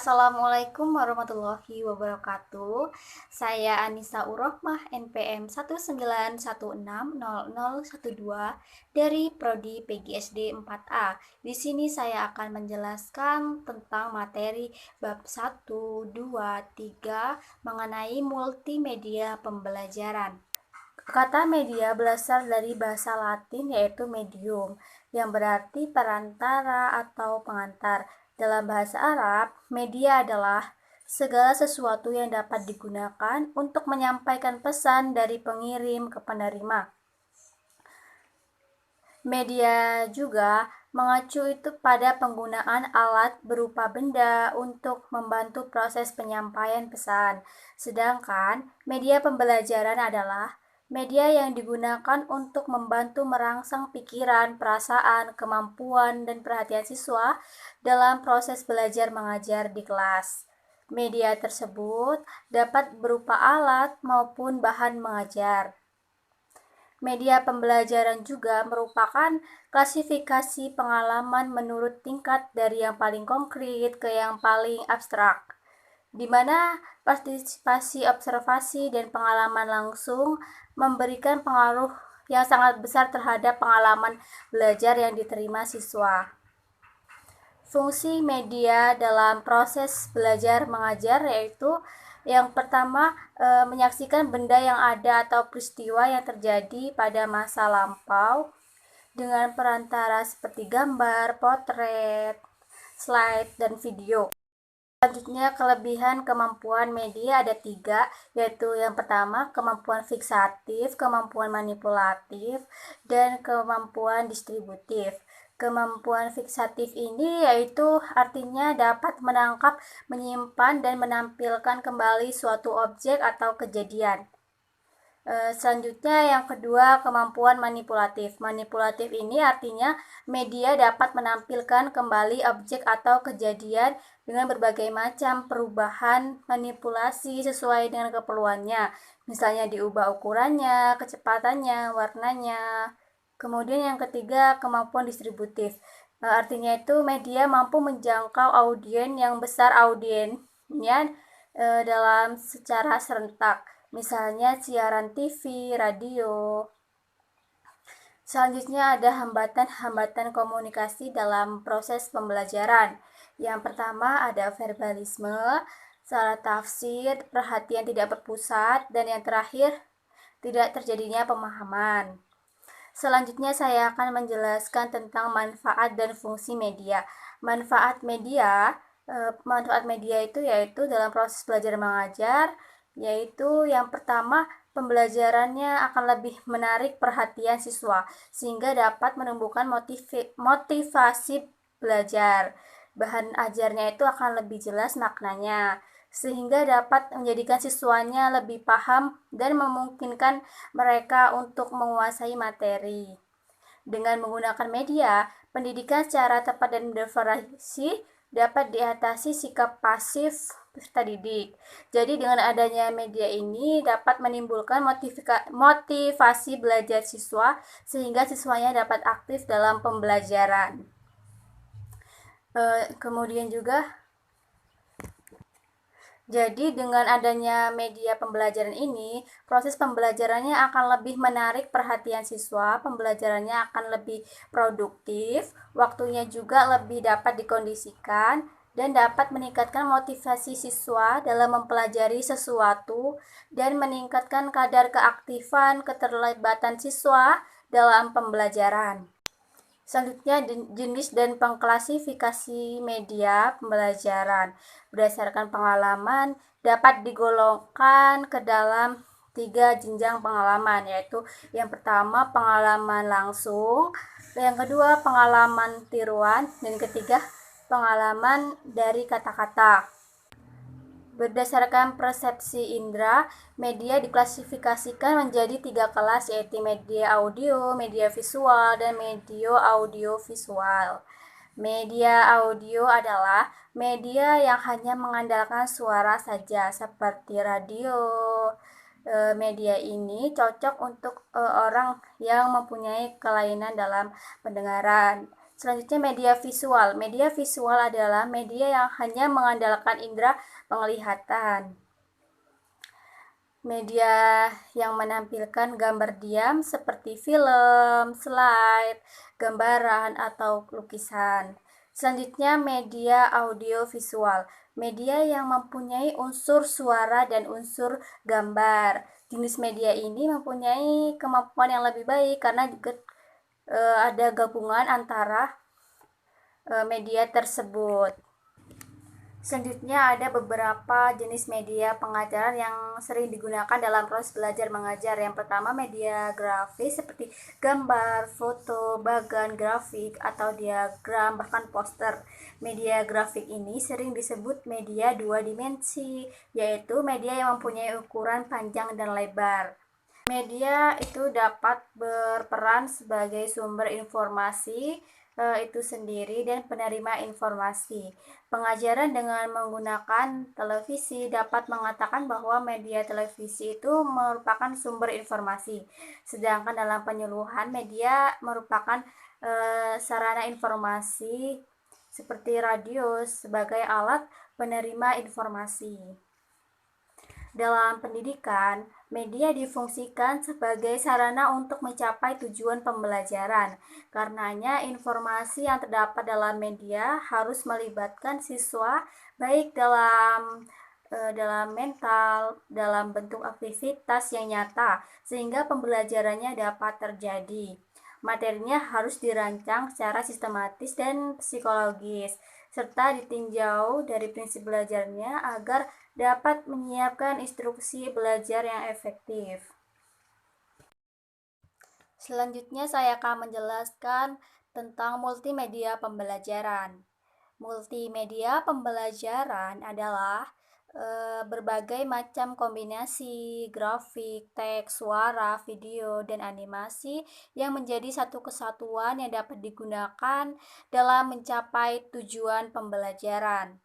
Assalamualaikum warahmatullahi wabarakatuh. Saya Anissa Urohmah NPM 191600012 dari Prodi PGSD 4A. Di sini saya akan menjelaskan tentang materi bab 1, 2, 3 mengenai multimedia pembelajaran. Kata media berasal dari bahasa Latin yaitu medium, yang berarti perantara atau pengantar. Dalam bahasa Arab, media adalah segala sesuatu yang dapat digunakan untuk menyampaikan pesan dari pengirim ke penerima. Media juga mengacu itu pada penggunaan alat berupa benda untuk membantu proses penyampaian pesan. Sedangkan media pembelajaran adalah media yang digunakan untuk membantu merangsang pikiran, perasaan, kemampuan, dan perhatian siswa dalam proses belajar mengajar di kelas. Media tersebut dapat berupa alat maupun bahan mengajar. Media pembelajaran juga merupakan klasifikasi pengalaman menurut tingkat dari yang paling konkret ke yang paling abstrak, di mana partisipasi observasi dan pengalaman langsung memberikan pengaruh yang sangat besar terhadap pengalaman belajar yang diterima siswa. Fungsi media dalam proses belajar mengajar yaitu yang pertama, menyaksikan benda yang ada atau peristiwa yang terjadi pada masa lampau dengan perantara seperti gambar, potret, slide, dan video. Selanjutnya, kelebihan kemampuan media ada 3, yaitu yang pertama, kemampuan fiksatif, kemampuan manipulatif, dan kemampuan distributif. Kemampuan fiksatif ini yaitu artinya dapat menangkap, menyimpan, dan menampilkan kembali suatu objek atau kejadian. Selanjutnya yang kedua, kemampuan manipulatif. Manipulatif ini artinya media dapat menampilkan kembali objek atau kejadian dengan berbagai macam perubahan manipulasi sesuai dengan keperluannya. Misalnya diubah ukurannya, kecepatannya, warnanya. Kemudian yang ketiga, kemampuan distributif. Artinya itu media mampu menjangkau audiens yang besar audiensnya dalam secara serentak. Misalnya siaran TV, radio. Selanjutnya ada hambatan-hambatan komunikasi dalam proses pembelajaran. Yang pertama ada verbalisme, salah tafsir, perhatian tidak berpusat, dan yang terakhir tidak terjadinya pemahaman. Selanjutnya saya akan menjelaskan tentang manfaat dan fungsi media. Manfaat media itu yaitu dalam proses belajar mengajar, yaitu yang pertama, pembelajarannya akan lebih menarik perhatian siswa sehingga dapat menumbuhkan motivasi belajar. Bahan ajarnya itu akan lebih jelas maknanya sehingga dapat menjadikan siswanya lebih paham dan memungkinkan mereka untuk menguasai materi. Dengan menggunakan media, pendidikan secara tepat dan bervariasi dapat diatasi sikap pasif peserta didik. Jadi dengan adanya media ini dapat menimbulkan motivasi belajar siswa sehingga siswanya dapat aktif dalam pembelajaran. Kemudian juga jadi dengan adanya media pembelajaran ini, proses pembelajarannya akan lebih menarik perhatian siswa, pembelajarannya akan lebih produktif, waktunya juga lebih dapat dikondisikan, dan dapat meningkatkan motivasi siswa dalam mempelajari sesuatu dan meningkatkan kadar keaktifan keterlibatan siswa dalam pembelajaran. Selanjutnya, jenis dan pengklasifikasi media pembelajaran berdasarkan pengalaman dapat digolongkan ke dalam 3 jenjang pengalaman, yaitu yang pertama pengalaman langsung, yang kedua pengalaman tiruan, dan ketiga pengalaman dari kata-kata. Berdasarkan persepsi indera, media diklasifikasikan menjadi 3 kelas, yaitu media audio, media visual, dan media audiovisual. Media audio adalah media yang hanya mengandalkan suara saja, seperti radio. Media ini cocok untuk orang yang mempunyai kelainan dalam pendengaran. Selanjutnya media visual. Media visual adalah media yang hanya mengandalkan indera penglihatan. Media yang menampilkan gambar diam seperti film, slide, gambaran, atau lukisan. Selanjutnya media audio visual. Media yang mempunyai unsur suara dan unsur gambar. Jenis media ini mempunyai kemampuan yang lebih baik karena juga ada gabungan antara media tersebut. Selanjutnya ada beberapa jenis media pengajaran yang sering digunakan dalam proses belajar mengajar. Yang pertama media grafis seperti gambar, foto, bagan grafik, atau diagram, bahkan poster. Media grafik ini sering disebut media dua dimensi, yaitu media yang mempunyai ukuran panjang dan lebar. Media itu dapat berperan sebagai sumber informasi itu sendiri dan penerima informasi. Pengajaran dengan menggunakan televisi dapat mengatakan bahwa media televisi itu merupakan sumber informasi, sedangkan dalam penyuluhan media merupakan sarana informasi seperti radio sebagai alat penerima informasi. Dalam pendidikan, media difungsikan sebagai sarana untuk mencapai tujuan pembelajaran. Karenanya, informasi yang terdapat dalam media harus melibatkan siswa baik dalam mental, dalam bentuk aktivitas yang nyata, sehingga pembelajarannya dapat terjadi. Materinya harus dirancang secara sistematis dan psikologis, serta ditinjau dari prinsip belajarnya agar dapat menyiapkan instruksi belajar yang efektif. Selanjutnya saya akan menjelaskan tentang multimedia pembelajaran. Multimedia pembelajaran adalah berbagai macam kombinasi grafik, teks, suara, video, dan animasi yang menjadi satu kesatuan yang dapat digunakan dalam mencapai tujuan pembelajaran.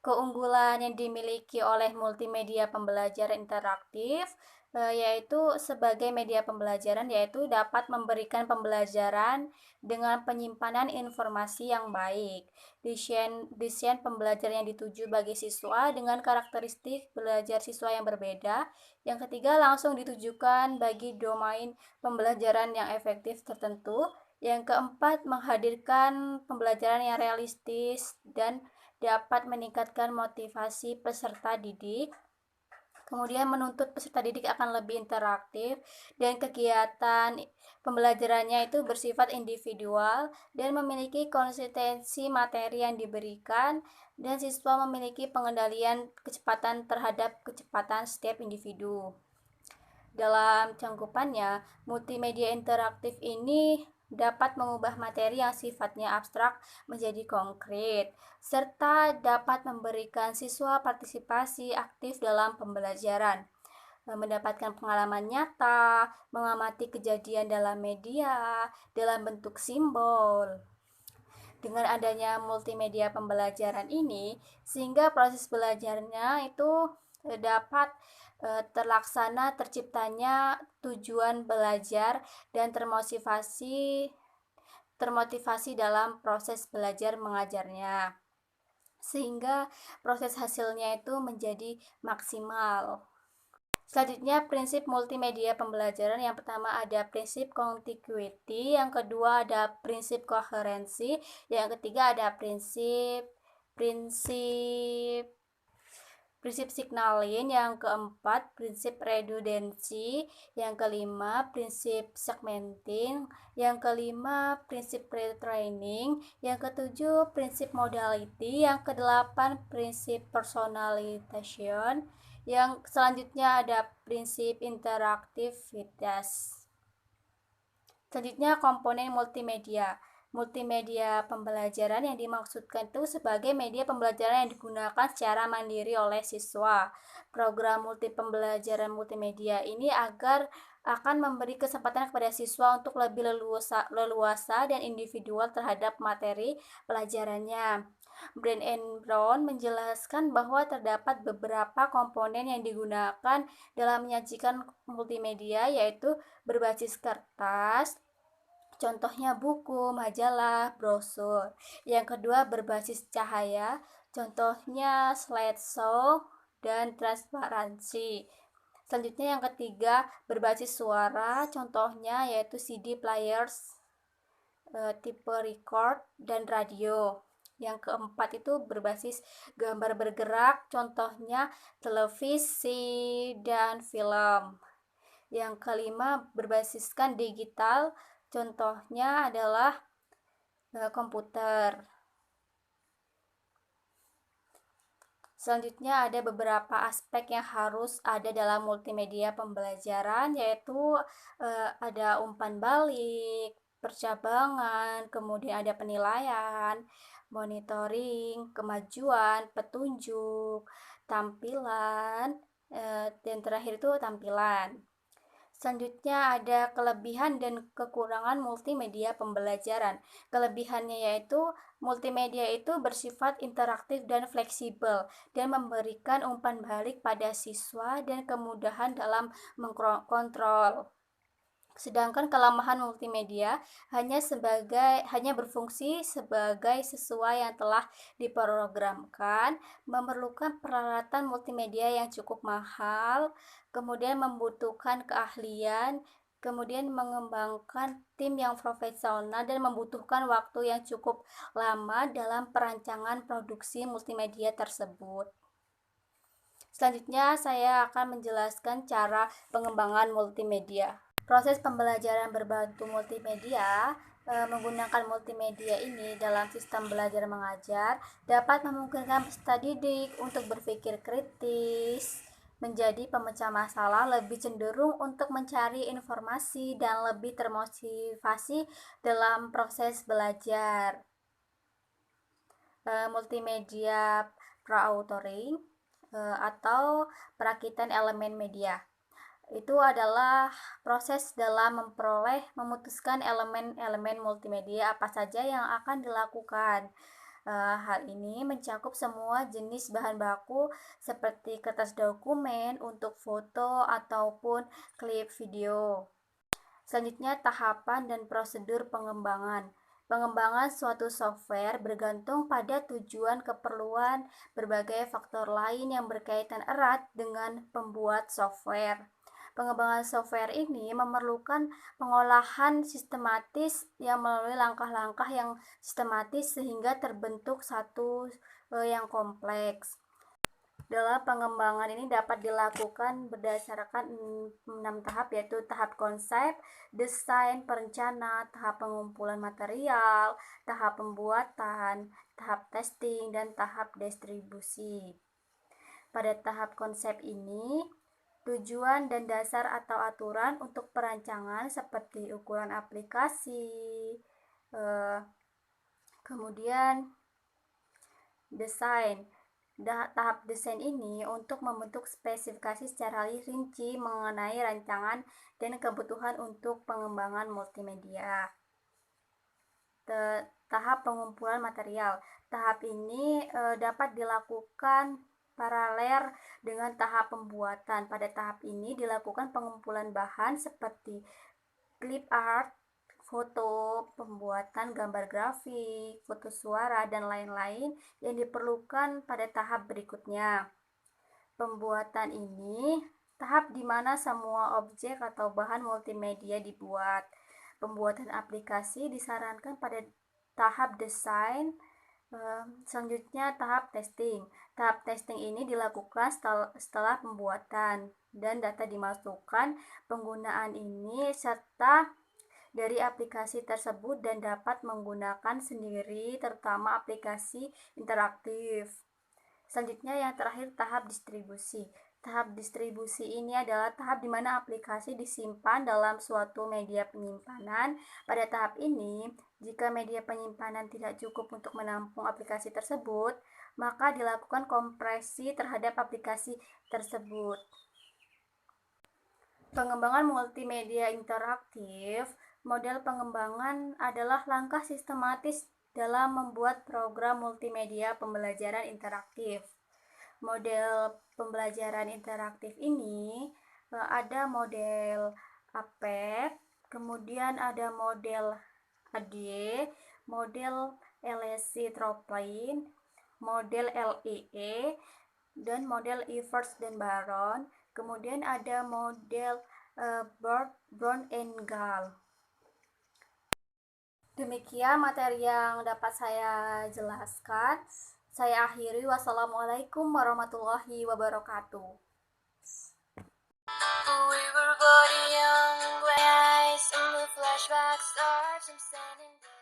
Keunggulan yang dimiliki oleh multimedia pembelajaran interaktif yaitu sebagai media pembelajaran, yaitu dapat memberikan pembelajaran dengan penyimpanan informasi yang baik. Desain pembelajaran yang dituju bagi siswa dengan karakteristik belajar siswa yang berbeda. Yang ketiga, langsung ditujukan bagi domain pembelajaran yang efektif tertentu. Yang keempat, menghadirkan pembelajaran yang realistis dan dapat meningkatkan motivasi peserta didik. Kemudian menuntut peserta didik akan lebih interaktif dan kegiatan pembelajarannya itu bersifat individual dan memiliki konsistensi materi yang diberikan, dan siswa memiliki pengendalian kecepatan terhadap kecepatan setiap individu. Dalam cangkupannya, multimedia interaktif ini dapat mengubah materi yang sifatnya abstrak menjadi konkret, serta dapat memberikan siswa partisipasi aktif dalam pembelajaran, mendapatkan pengalaman nyata, mengamati kejadian dalam media, dalam bentuk simbol. Dengan adanya multimedia pembelajaran ini, sehingga proses belajarnya itu dapat terlaksana, terciptanya tujuan belajar dan termotivasi dalam proses belajar mengajarnya, sehingga proses hasilnya itu menjadi maksimal. Selanjutnya, prinsip multimedia pembelajaran. Yang pertama ada prinsip contiguity, yang kedua ada prinsip koherensi, yang ketiga ada prinsip prinsip prinsip signalin, yang keempat prinsip redundancy, yang kelima prinsip segmenting, yang kelima prinsip pre-training, yang ketujuh prinsip modality, yang kedelapan prinsip personalization, yang selanjutnya ada prinsip interaktivitas. Selanjutnya komponen multimedia. Multimedia pembelajaran yang dimaksudkan itu sebagai media pembelajaran yang digunakan secara mandiri oleh siswa. Program pembelajaran multimedia ini akan memberi kesempatan kepada siswa untuk lebih leluasa dan individual terhadap materi pelajarannya. Brand and Brown menjelaskan bahwa terdapat beberapa komponen yang digunakan dalam menyajikan multimedia, yaitu berbasis kertas, contohnya buku, majalah, brosur. Yang kedua, berbasis cahaya, contohnya slideshow dan transparansi. Selanjutnya yang ketiga, berbasis suara, contohnya yaitu CD players, tipe record, dan radio. Yang keempat itu berbasis gambar bergerak, contohnya televisi dan film. Yang kelima, berbasiskan digital, contohnya adalah komputer. Selanjutnya ada beberapa aspek yang harus ada dalam multimedia pembelajaran, yaitu ada umpan balik, percabangan, kemudian ada penilaian, monitoring, kemajuan, petunjuk, tampilan, dan terakhir itu tampilan. Selanjutnya ada kelebihan dan kekurangan multimedia pembelajaran. Kelebihannya yaitu multimedia itu bersifat interaktif dan fleksibel dan memberikan umpan balik pada siswa dan kemudahan dalam mengkontrol. Sedangkan kelemahan multimedia hanya berfungsi sebagai sesuai yang telah diprogramkan, memerlukan peralatan multimedia yang cukup mahal, kemudian membutuhkan keahlian, kemudian mengembangkan tim yang profesional dan membutuhkan waktu yang cukup lama dalam perancangan produksi multimedia tersebut. Selanjutnya saya akan menjelaskan cara pengembangan multimedia. Proses pembelajaran berbantu multimedia menggunakan multimedia ini dalam sistem belajar mengajar dapat memungkinkan peserta didik untuk berpikir kritis, menjadi pemecah masalah, lebih cenderung untuk mencari informasi dan lebih termotivasi dalam proses belajar. Multimedia pro-authoring atau perakitan elemen media itu adalah proses dalam memutuskan elemen-elemen multimedia apa saja yang akan dilakukan. Hal ini mencakup semua jenis bahan baku seperti kertas dokumen untuk foto ataupun klip video. Selanjutnya, tahapan dan prosedur pengembangan. Pengembangan suatu software bergantung pada tujuan, keperluan, berbagai faktor lain yang berkaitan erat dengan pembuat software. Pengembangan software ini memerlukan pengolahan sistematis yang melalui langkah-langkah yang sistematis sehingga terbentuk satu yang kompleks. Dalam pengembangan ini dapat dilakukan berdasarkan 6 tahap, yaitu tahap konsep, desain, perencana, tahap pengumpulan material, tahap pembuatan, tahap testing, dan tahap distribusi. Pada tahap konsep ini, tujuan dan dasar atau aturan untuk perancangan seperti ukuran aplikasi, kemudian desain. Tahap desain ini untuk membentuk spesifikasi secara rinci mengenai rancangan dan kebutuhan untuk pengembangan multimedia. Tahap pengumpulan material. Tahap ini dapat dilakukan paralel dengan tahap pembuatan. Pada tahap ini dilakukan pengumpulan bahan seperti clip art, foto, pembuatan gambar grafik, foto suara, dan lain-lain yang diperlukan pada tahap berikutnya. Pembuatan ini tahap di mana semua objek atau bahan multimedia dibuat. Pembuatan aplikasi disarankan pada tahap desain. Selanjutnya tahap testing. Tahap testing ini dilakukan setelah pembuatan dan data dimasukkan penggunaan ini serta dari aplikasi tersebut dan dapat menggunakan sendiri, terutama aplikasi interaktif. Selanjutnya yang terakhir tahap distribusi. Tahap distribusi ini adalah tahap di mana aplikasi disimpan dalam suatu media penyimpanan. Pada tahap ini, jika media penyimpanan tidak cukup untuk menampung aplikasi tersebut, maka dilakukan kompresi terhadap aplikasi tersebut. Pengembangan multimedia interaktif. Model pengembangan adalah langkah sistematis dalam membuat program multimedia pembelajaran interaktif. Model pembelajaran interaktif ini ada model APET, kemudian ada model AD, model LSC Troplin, model LEE, dan model Evers dan Baron. Kemudian ada model Bird, Brown and Gall. Demikian materi yang dapat saya jelaskan. Saya akhiri. Wassalamualaikum warahmatullahi wabarakatuh. We were both young, gray eyes, and the flashback stars, I'm standing there.